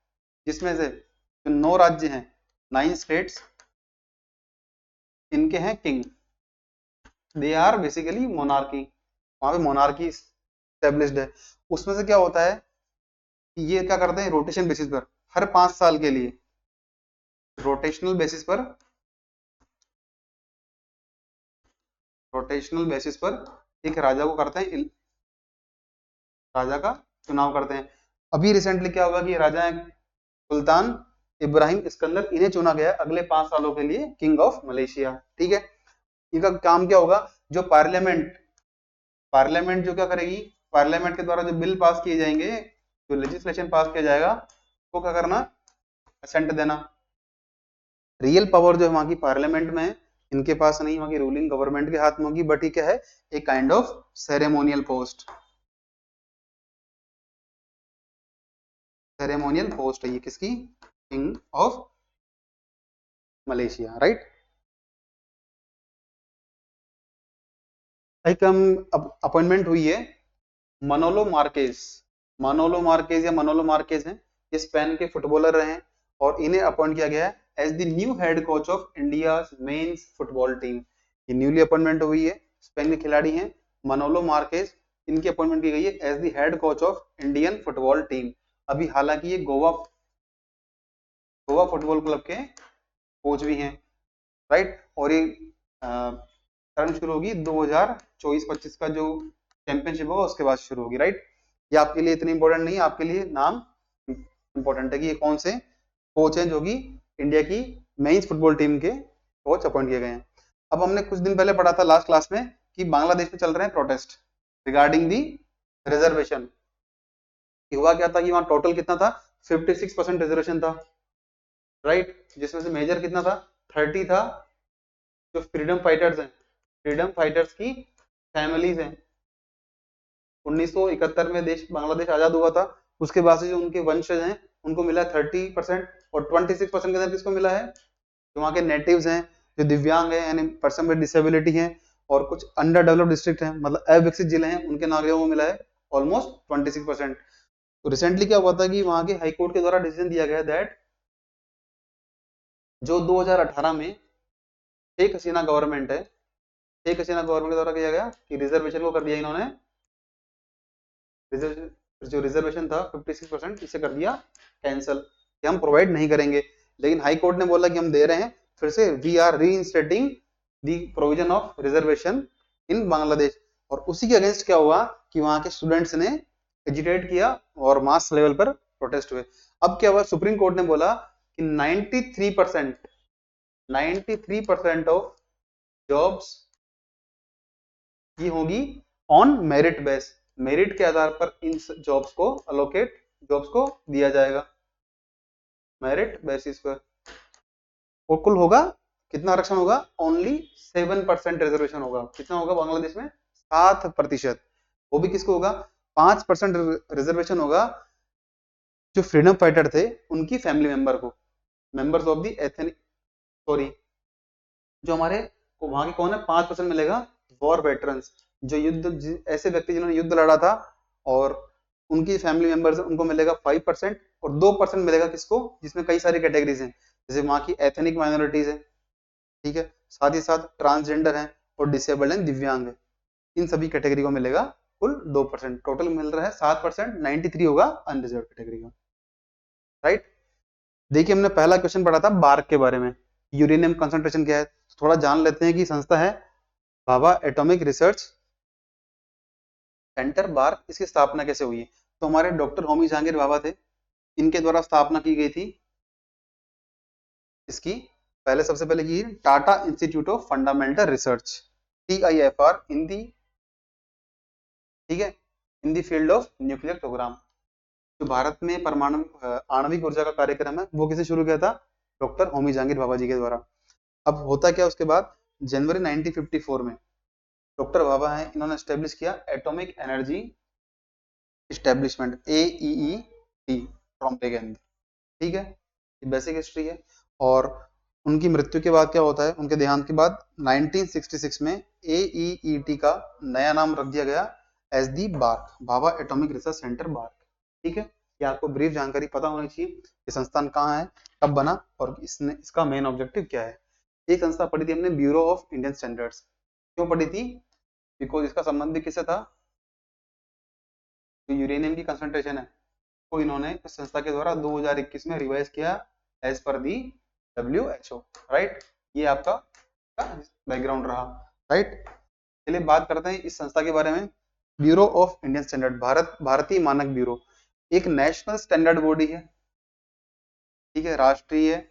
जिसमें से जो 9 राज्य हैं, 9 स्टेट्स, इनके हैं king, they are basically monarchy, वहां पे मोनार्की स्टेब्लिश्ड है। उसमें से क्या होता है, ये क्या करते हैं रोटेशन बेसिस पर, हर 5 साल के लिए रोटेशनल बेसिस पर, एक राजा को करते हैं, राजा का चुनाव करते हैं। अभी रिसेंटली क्या हुआ कि राजा है सुल्तान इब्राहिम इस्कंदर, इन्हें चुना गया अगले 5 सालों के लिए किंग ऑफ मलेशिया। ठीक है, इनका काम क्या होगा, जो पार्लियामेंट जो क्या करेगी, पार्लियामेंट के द्वारा जो बिल पास किए जाएंगे, जो लेजिस्लेशन पास किया जाएगा, वो क्या करना, असेंट देना। रियल पावर जो है वहां की पार्लियामेंट में है, इनके पास नहीं, वहां की रूलिंग गवर्नमेंट के हाथ में होगी, बट ये क्या है, एक काइंड ऑफ सेरेमोनियल पोस्ट, है ये किसकी, किंग ऑफ मलेशिया, राइट। एक हम अपॉइंटमेंट हुई है मानोलो मार्केज हैं, ये स्पेन के फुटबॉलर रहे हैं, और इन्हें अपॉइंट किया गया है as the new head coach of India men's football team. ये न्यूली अपॉइंटमेंट हुई है, स्पेन के खिलाड़ी हैं मानोलो मार्केज, इनकी अपॉइंटमेंट की गई है as the head coach of Indian football team. अभी हालांकि ये गोवा फुटबॉल क्लब के कोच भी हैं, राइट। और ये टर्म शुरू होगी 2024-25 का जो चैंपियनशिप होगा उसके बाद शुरू होगी, राइट। ये आपके लिए इतनी इंपॉर्टेंट नहीं है, आपके लिए नाम इंपॉर्टेंट है कि ये कौन से कोच हैं जो कि इंडिया की मेंस फुटबॉल टीम के कोच अपॉइंट किए गए हैं। अब हमने कुछ दिन पहले पढ़ा था लास्ट क्लास में कि बांग्लादेश में चल रहे हैं प्रोटेस्ट रिगार्डिंग दी रिजर्वेशन। हुआ क्या था कि वहां टोटल कितना था, 56% रिजर्वेशन था, राइट, जिसमें से मेजर कितना था, 30 था। जो फ्रीडम फाइटर्स हैं, फ्रीडम फाइटर्स की फैमिलीज हैं, 1971 में देश बांग्लादेश आजाद हुआ था, उसके बाद से जो उनके वंशज हैं उनको मिला 30%, और 26% के अंदर किसको मिला है, जो वहाँ के नेटिव्स हैं, जो दिव्यांग हैं यानी पर्सन विद डिसेबिलिटी हैं, और कुछ अंडर डेवलप्ड डिस्ट्रिक्ट हैं, मतलब अविकसित जिले हैं, उनके नागरिकों को मिला है ऑलमोस्ट 26%। तो रिसेंटली क्या हुआ था कि वहां के हाई कोर्ट के द्वारा डिसीजन दिया गया दैट जो 2018 में शेख हसीना गवर्नमेंट है, शेख हसीना गवर्नमेंट के द्वारा किया गया कि रिजर्वेशन को कर दिया इन्होंने, जो रिजर्वेशन था 56%, इसे कर दिया कैंसल, कि हम प्रोवाइड नहीं करेंगे। लेकिन हाई कोर्ट ने बोला कि हम दे रहे हैं, फिर से we are reinstating the provision of reservation in Bangladesh. और उसी के अगेंस्ट क्या हुआ कि वहां के स्टूडेंट्स ने एजिटेट किया और मास लेवल पर प्रोटेस्ट हुए। अब क्या हुआ, सुप्रीम कोर्ट ने बोला कि 93% ऑफ जॉब्स ये होगी ऑन मेरिट बेस, मेरिट के आधार पर इन जॉब्स को दिया जाएगा मेरिट बेसिस पर। और कुल होगा कितना आरक्षण होगा, ओनली 7% रिजर्वेशन होगा। कितना होगा बांग्लादेश में, 7%। वो भी किसको होगा, 5% रिजर्वेशन होगा जो फ्रीडम फाइटर थे उनकी फैमिली मेंबर को, members of the ethnic, sorry, जो हमारे वहां के कौन है, 5% मिलेगा वॉर वेटरन्स, जो ऐसे व्यक्ति जिन्होंने युद्ध लड़ा था और उनकी फैमिली मेंबर्स, उनको मिलेगा 5%। और 2% मिलेगा किसको, जिसमें कई सारी कैटेगरीज हैं, जैसे वहां की एथनिक माइनॉरिटीज है, ठीक है, साथ ही साथ ट्रांसजेंडर है और डिसेबल्ड एंड दिव्यांग है, इन सभी कैटेगरी को मिलेगा कुल 2%। टोटल मिल रहा है 7%, 93 होगा अनरिजर्व कैटेगरी का, राइट। देखिए हमने पहला क्वेश्चन पढ़ा था बार्क के बारे में, यूरेनियम कंसंट्रेशन क्या है, थोड़ा जान लेते हैं कि संस्था है Bhabha atomic research centre bark, इसकी स्थापना कैसे हुई है। तो हमारे डॉक्टर होमी जहांगीर भाभा थे, इनके द्वारा स्थापना की गई थी इसकी। पहले सबसे पहले की Tata institute of fundamental research, TIFR इन दी, ठीक है, इन दी फील्ड ऑफ न्यूक्लियर प्रोग्राम। जो भारत में परमाणु आणविक ऊर्जा का कार्यक्रम है वो किसे शुरू किया था, डॉक्टर होमी जहांगीर भाभा जी के द्वारा। अब होता क्या उसके बाद जनवरी 1954 में डॉक्टर भाभा हैं, इन्होंने एस्टेब्लिश किया एटॉमिक एनर्जी इस्टेब्लिशमेंट AEET ट्रॉम्पे के अंदर। ठीक है, ये बेसिक हिस्ट्री है। और उनकी मृत्यु के बाद क्या होता है, उनके देहांत के बाद 1966 में AEET का नया नाम रख दिया गया as the BARC, Bhabha atomic research centre BARC. ठीक है, ये आपको ब्रीफ जानकारी पता होनी चाहिए ये संस्थान कहाँ है, कब बना और इसका मेन ऑब्जेक्टिव क्या है। एक संस्था पढ़ी थी हमने, ब्यूरो ऑफ इंडियन स्टैंडर्ड्स। क्यों पढ़ी थी? बिकॉज इसका संबंध भी किससे था? तो यूरेनियम की कंसंट्रेशन है, तो इन्होंने इस संस्था के द्वारा 2021 में रिवाइज किया as per the WHO। Right, ये आपका बैकग्राउंड रहा। राइट, चलिए बात करते हैं इस संस्था के बारे में। ब्यूरो ऑफ इंडियन स्टैंडर्ड, भारतीय मानक ब्यूरो एक नेशनल स्टैंडर्ड बॉडी है। ठीक है, राष्ट्रीय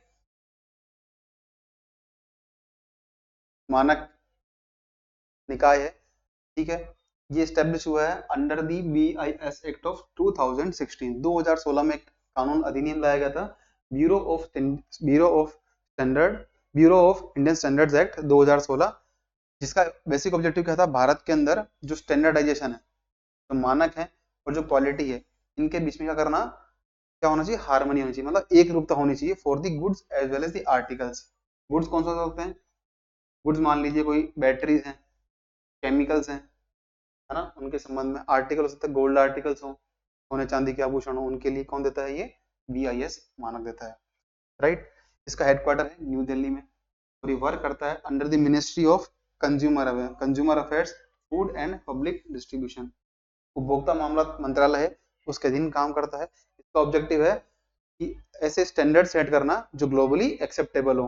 मानक निकाय है। ठीक है, ये स्टैब्लिश हुआ है under the BIS act of 2016। 2016 में एक कानून अधिनियम लाया गया था, bureau of Indian standards act 2016, जिसका बेसिक ऑब्जेक्टिव क्या था, भारत के अंदर जो स्टैंडर्डाइजेशन है, जो मानक है और जो क्वालिटी है, इनके बीच में क्या करना, क्या होना चाहिए, हार्मनी होनी चाहिए, मतलब एक रूपता होनी चाहिए for the goods as well as the articles. Goods कौन सा होते हैं? गुड्स मान लीजिए कोई बैटरीज हैं, केमिकल्स हैं, है ना, उनके संबंध में। आर्टिकल हो सकता है गोल्ड आर्टिकल्स हो, सोने चांदी के आभूषण हो, उनके लिए कौन देता है? ये BIS मानक देता है। राइट, इसका हेडक्वार्टर है न्यू दिल्ली में और ये वर्क करता है under the ministry of consumer affairs, food and public distribution. उपभोक्ता मामला मंत्रालय है, उसके अधीन काम करता है। इसका ऑब्जेक्टिव है कि ऐसे स्टैंडर्ड सेट करना जो ग्लोबली एक्सेप्टेबल हो।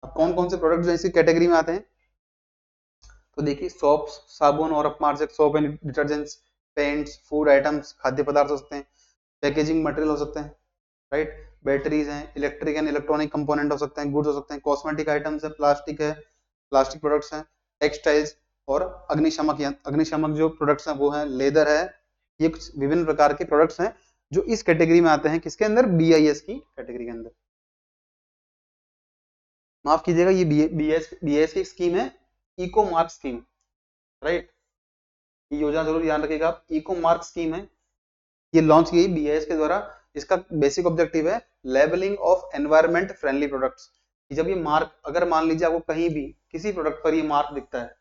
अब कौन कौन से प्रोडक्ट जो इसी कैटेगरी में आते हैं, तो देखिए सोप्स, साबुन और अपमार्जक, soap and detergents, paints, food items, खाद्य पदार्थ हो सकते हैं, पैकेजिंग मटेरियल हो सकते हैं, राइट, बैटरीज हैं, इलेक्ट्रिक एंड इलेक्ट्रॉनिक कंपोनेंट हो सकते हैं, गुड्स हो सकते हैं, कॉस्मेटिक आइटम्स है, प्लास्टिक प्रोडक्ट्स हैं, टेक्सटाइल्स और अग्निशमक जो प्रोडक्ट्स हैं वो हैं, लेदर है। ये कुछ विभिन्न प्रकार के प्रोडक्ट्स हैं जो इस कैटेगरी में आते हैं, किसके अंदर? BIS की कैटेगरी के अंदर। माफ कीजिएगा, ये BIS की स्कीम है, इको मार्क स्कीम। राइट, ये योजना जरूर ध्यान रखिएगा आप, इको मार्क स्कीम है, ये लॉन्च की BIS के द्वारा। इसका बेसिक ऑब्जेक्टिव है labelling of environment friendly products. जब ये मार्क, अगर मान लीजिए आपको कहीं भी किसी प्रोडक्ट पर ये मार्क दिखता है,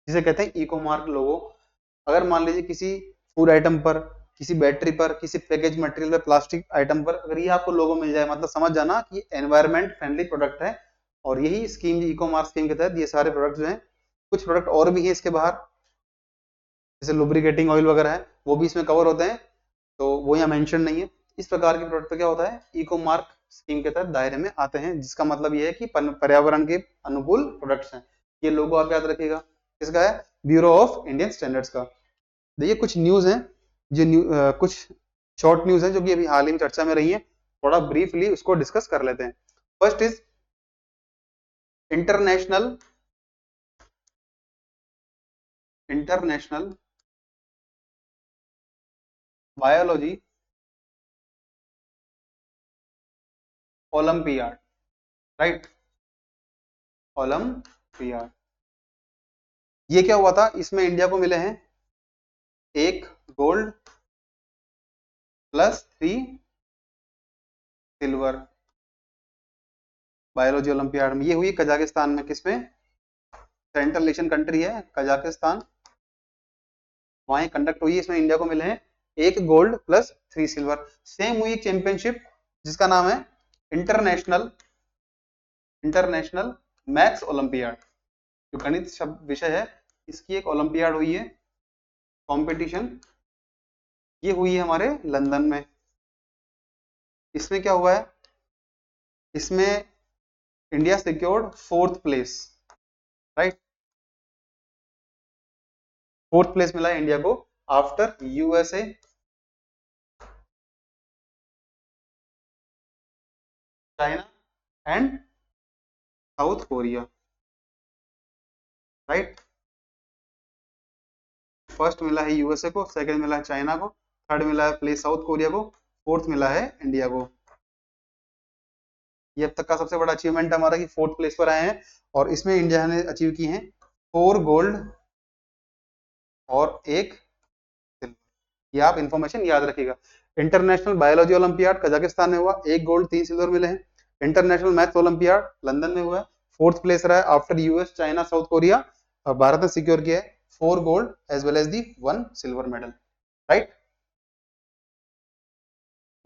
जिसे कहते हैं इको मार्क लोगो, अगर मान लीजिए किसी फूड आइटम पर, किसी बैटरी पर, किसी पैकेज मटेरियल पर, प्लास्टिक आइटम पर अगर ये आपको लोगो मिल जाए, मतलब समझ जाना कि एनवायरमेंट फ्रेंडली प्रोडक्ट है। और यही स्कीम, इको मार्क स्कीम के तहत ये सारे प्रोडक्ट जो हैं, कुछ प्रोडक्ट और भी हैं इसके बाहर, जैसे लुब्रिकेटिंग ऑयल वगैरह है, वो भी इसमें कवर होते हैं, तो वो यहाँ मेंशन नहीं है। इस प्रकार के प्रोडक्ट पे क्या होता है, इको मार्क स्कीम के तहत दायरे में आते हैं, जिसका मतलब ये है कि पर्यावरण के अनुकूल प्रोडक्ट्स हैं। ये लोगो आप याद रखिएगा, किसका है? ब्यूरो ऑफ इंडियन स्टैंडर्ड्स का। देखिए कुछ न्यूज हैं, जो कुछ शॉर्ट न्यूज है जो कि अभी हाल ही में चर्चा में रही है, थोड़ा ब्रीफली उसको डिस्कस कर लेते हैं। First is international biology olympiad. Right, olympiad, ये क्या हुआ था, इसमें इंडिया को मिले हैं 1 gold plus 3 silver biology olympiad में। ये हुई कजाकिस्तान में, किसमें? सेंट्रल एशियन कंट्री है कजाकिस्तान, वहां कंडक्ट हुई। इसमें इंडिया को मिले हैं 1 गोल्ड प्लस 3 सिल्वर। सेम हुई एक चैंपियनशिप जिसका नाम है इंटरनेशनल मैथ्स ओलंपियाड, जो गणित शब्द विषय है, इसकी एक ओलंपियाड हुई है कंपटीशन, ये हुई है हमारे लंदन में। इसमें क्या हुआ है, इसमें India secured 4th place. Right, 4th place मिला है इंडिया को after USA, China and south Korea. Right, first मिला है USA को, सेकंड मिला है चाइना को, थर्ड मिला है प्लेस साउथ कोरिया को, फोर्थ मिला है इंडिया को। ये अब तक का सबसे बड़ा अचीवमेंट हमारा कि 4th प्लेस पर आए हैं, और इसमें इंडिया ने अचीव की हैं 4 गोल्ड और 1 सिल्वर। ये आप इंफॉर्मेशन याद रखिएगा। इंटरनेशनल बायोलॉजी ओलंपियाड कजाकिस्तान में हुआ, 1 गोल्ड 3 सिल्वर मिले हैं। इंटरनेशनल मैथ्स ओलंपियाड लंदन में हुआ है, 4th प्लेस रहा है after US, China, South Korea, और भारत ने सिक्योर किया है 4 gold as well as the 1 silver medal, right.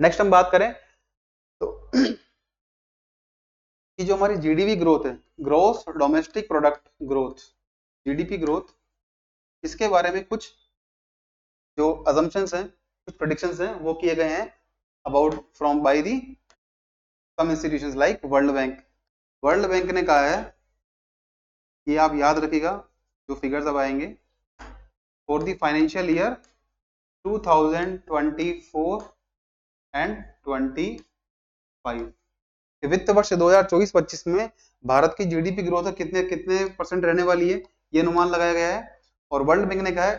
Next हम बात करें तो कि जो हमारी जीडीपी ग्रोथ है, gross domestic product growth, GDP growth, इसके बारे में कुछ जो अजम्पशंस हैं, कुछ प्रेडिक्शंस हैं वो किए गए हैं about from by the some institutions like World Bank. World Bank ने कहा है, ये आप याद रखिएगा जो फिगर्स अब आएंगे, for the financial year 2024 and 25, वित्त वर्ष 2024-25 में भारत की जीडीपी ग्रोथ कितने कितने परसेंट रहने वाली है, ये अनुमान लगाया गया है। और वर्ल्ड बैंक ने कहा है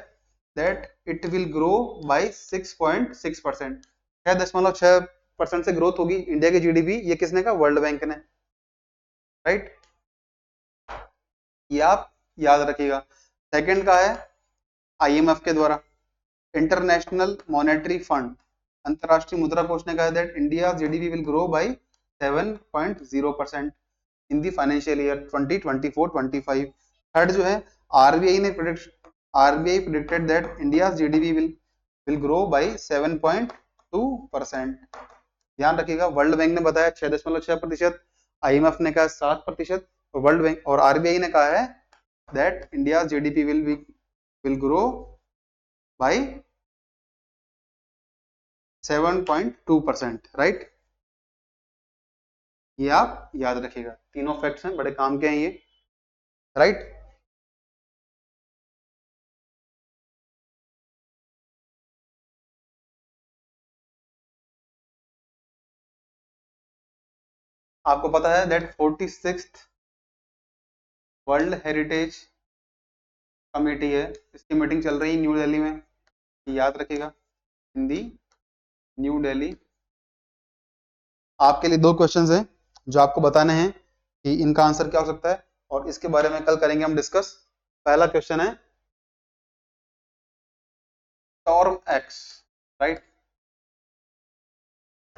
that it will grow by 6.6%, 6.6% से ग्रोथ होगी इंडिया की जीडीपी। ये किसने कहा? वर्ल्ड बैंक ने, राइट। ये आप याद रखिएगा। सेकंड का है आईएमएफ के द्वारा, इंटरनेशनल मॉनेटरी फंड, अंतरराष्ट्रीय मुद्रा कोष ने कहा that India GDP will grow by 7.0% in the financial year 2024-25। Third जो है RBI predicted that India GDP will grow by 7.2%। ध्यान रखिएगा, वर्ल्ड बैंक ने बताया 6.6%, आईएमएफ ने कहा 7%, वर्ल्ड बैंक और आरबीआई ने कहा है that India GDP will grow by 7.2%, right. ये आप याद रखिएगा, तीनों फैक्ट्स हैं, बड़े काम के हैं ये, राइट। आपको पता है that 46th world heritage committee है, इसकी मीटिंग चल रही है न्यू दिल्ली में, याद रखिएगा, हिंदी न्यू दिल्ली। आपके लिए 2 क्वेश्चंस हैं जो आपको बताने हैं कि इनका आंसर क्या हो सकता है, और इसके बारे में कल करेंगे हम डिस्कस। पहला क्वेश्चन है Storm X, right.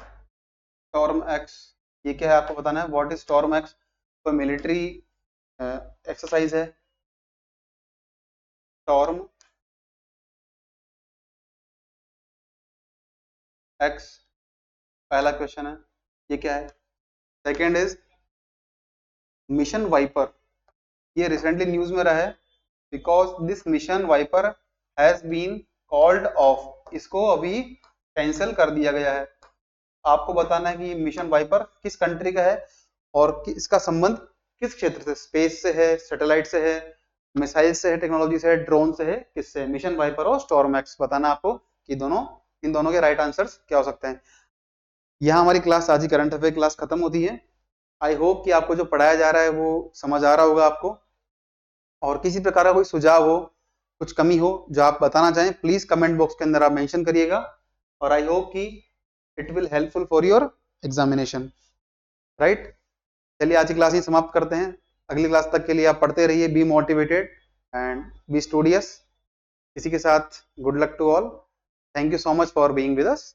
Storm X ये क्या है आपको बताना है, व्हाट इज स्टॉर्म एक्स। तो मिलिट्री एक्सरसाइज है स्टॉर्म एक्स, पहला क्वेश्चन है, ये क्या है। सेकेंड इज मिशन वाइपर, ये रिसेंटली न्यूज में रहा है because this mission Viper has been called off, इसको अभी कैंसिल कर दिया गया है। आपको बताना है कि मिशन वाइपर किस कंट्री का है और इसका संबंध किस क्षेत्र से, स्पेस से है, सैटेलाइट से है, मिसाइल से है, टेक्नोलॉजी से है, ड्रोन से है, किससे? मिशन वाइपर और स्टॉर्म एक्स। बताना आपको कि इन दोनों के राइट आंसर्स क्या हो सकते हैं। यहाँ हमारी क्लास, आज ही करंट अफेयर क्लास खत्म होती है। आई होप कि आपको जो पढ़ाया जा रहा है वो समझ आ रहा होगा आपको, और किसी प्रकार का कोई सुझाव हो, कुछ कमी हो जो आप बताना चाहें, प्लीज कमेंट बॉक्स के अंदर आप मेंशन करिएगा, और आई होप कि it will helpful for your examination, right. चलिए आज की क्लास ही समाप्त करते हैं। अगली क्लास तक के लिए आप पढ़ते रहिए, be motivated and be studious. इसी के साथ good luck to all, thank you so much for being with us.